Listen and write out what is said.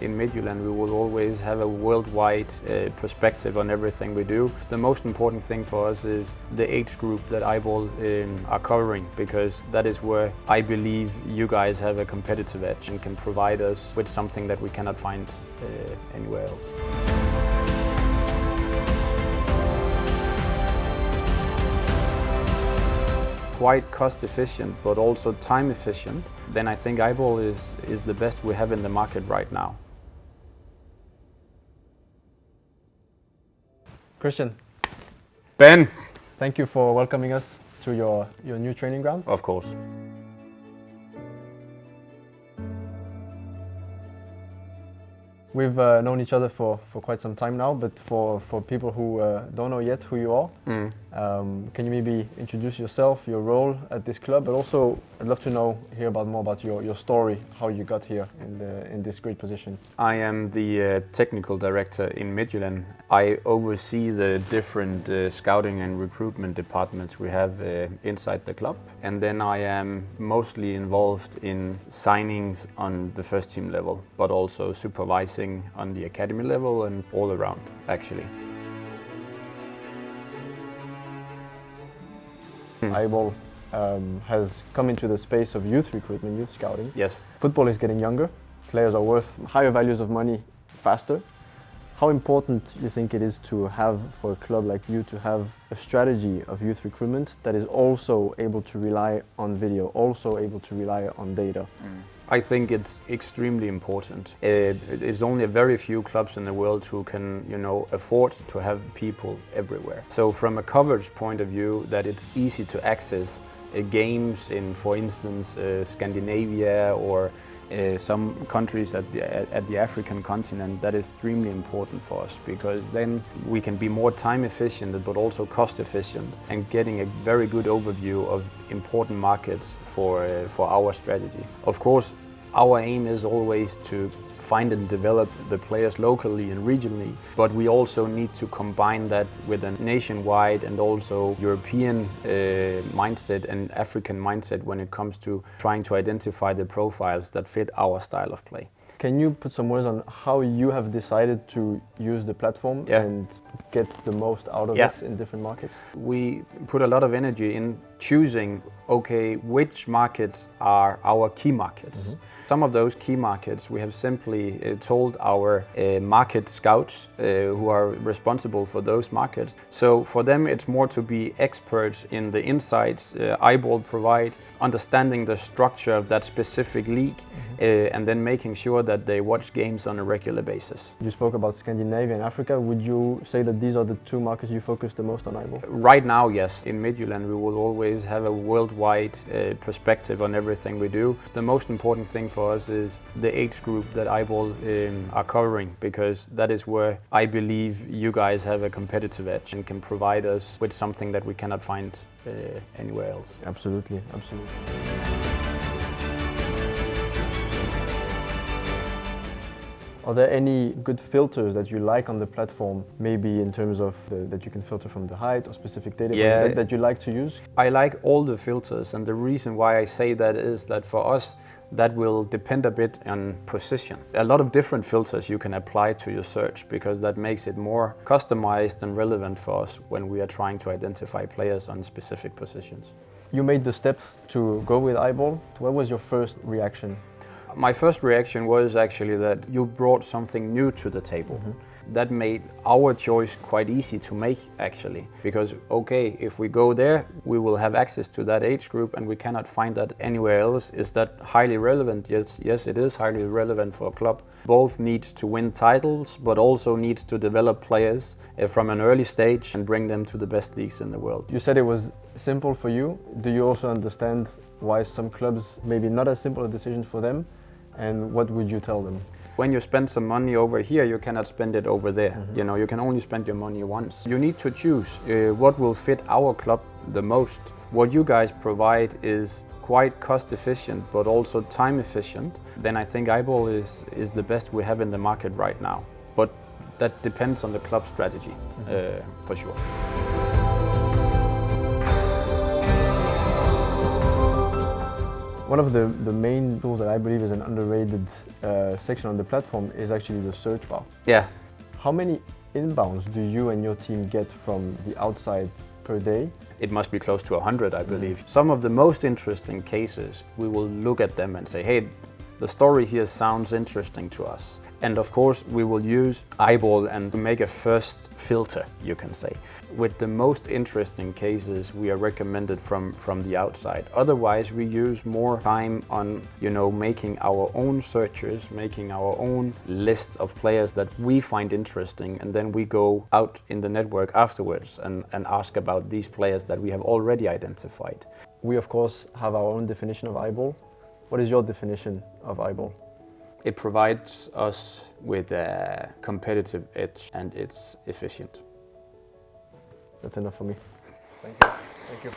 In Midtjylland we will always have a worldwide perspective on everything we do. The most important thing for us is the age group that Eyeball are covering, because that is where I believe you guys have a competitive edge and can provide us with something that we cannot find anywhere else. Quite cost efficient but also time efficient, then I think Eyeball is the best we have in the market right now. Kristian, Ben! Thank you for welcoming us to your new training ground. Of course. We've known each other for quite some time now, but for people who don't know yet who you are, can you maybe introduce yourself, your role at this club, but also I'd love to hear more about your story, how you got here in this great position. I am the technical director in Midtjylland. I oversee the different scouting and recruitment departments we have inside the club, and then I am mostly involved in signings on the first team level, but also supervising on the academy level and all around actually. Eyeball has come into the space of youth recruitment, youth scouting. Yes. Football is getting younger, players are worth higher values of money faster. How important do you think it is to have, for a club like you, to have a strategy of youth recruitment that is also able to rely on video, also able to rely on data? I think it's extremely important. It's only a very few clubs in the world who can, afford to have people everywhere. So from a coverage point of view, that it's easy to access games in, for instance, Scandinavia or some countries at the African continent, that is extremely important for us, because then we can be more time efficient but also cost efficient and getting a very good overview of important markets for our strategy. Of course, our aim is always to find and develop the players locally and regionally, but we also need to combine that with a nationwide and also European mindset and African mindset when it comes to trying to identify the profiles that fit our style of play. Can you put some words on how you have decided to use the platform and get the most out of it in different markets? We put a lot of energy in choosing, which markets are our key markets. Some of those key markets we have simply told our market scouts who are responsible for those markets. So for them it's more to be experts in the insights Eyeball provide, understanding the structure of that specific league, and then making sure that they watch games on a regular basis. You spoke about Scandinavia and Africa. Would you say that these are the two markets you focus the most on, Eyeball? Right now, yes. In Midtjylland we will always have a worldwide perspective on everything we do. The most important thing for us is the age group that Eyeball are covering, because that is where I believe you guys have a competitive edge and can provide us with something that we cannot find anywhere else. Absolutely, absolutely. Are there any good filters that you like on the platform, maybe in terms of that you can filter from the height or specific data that you like to use? I like all the filters, and the reason why I say that is that for us that will depend a bit on position. A lot of different filters you can apply to your search, because that makes it more customized and relevant for us when we are trying to identify players on specific positions. You made the step to go with Eyeball. What was your first reaction? My first reaction was actually that you brought something new to the table. That made our choice quite easy to make actually, because if we go there we will have access to that age group and we cannot find that anywhere else. Is that highly relevant? Yes, it is highly relevant for a club. Both needs to win titles but also needs to develop players from an early stage and bring them to the best leagues in the world. You said it was simple for you. Do you also understand why some clubs maybe not as simple a decision for them, and what would you tell them? When you spend some money over here, you cannot spend it over there. You can only spend your money once. You need to choose what will fit our club the most. What you guys provide is quite cost efficient but also time efficient. Then I think Eyeball is the best we have in the market right now. But that depends on the club strategy, for sure. One of the main tools that I believe is an underrated section on the platform is actually the search bar. Yeah. How many inbounds do you and your team get from the outside per day? It must be close to 100, I believe. Some of the most interesting cases, we will look at them and say, hey, the story here sounds interesting to us. And of course, we will use eyeball and make a first filter, you can say. With the most interesting cases, we are recommended from the outside. Otherwise, we use more time on, making our own searches, making our own list of players that we find interesting, and then we go out in the network afterwards and ask about these players that we have already identified. We, of course, have our own definition of eyeball. What is your definition of eyeball? It provides us with a competitive edge and it's efficient. That's enough for me. Thank you. Thank you.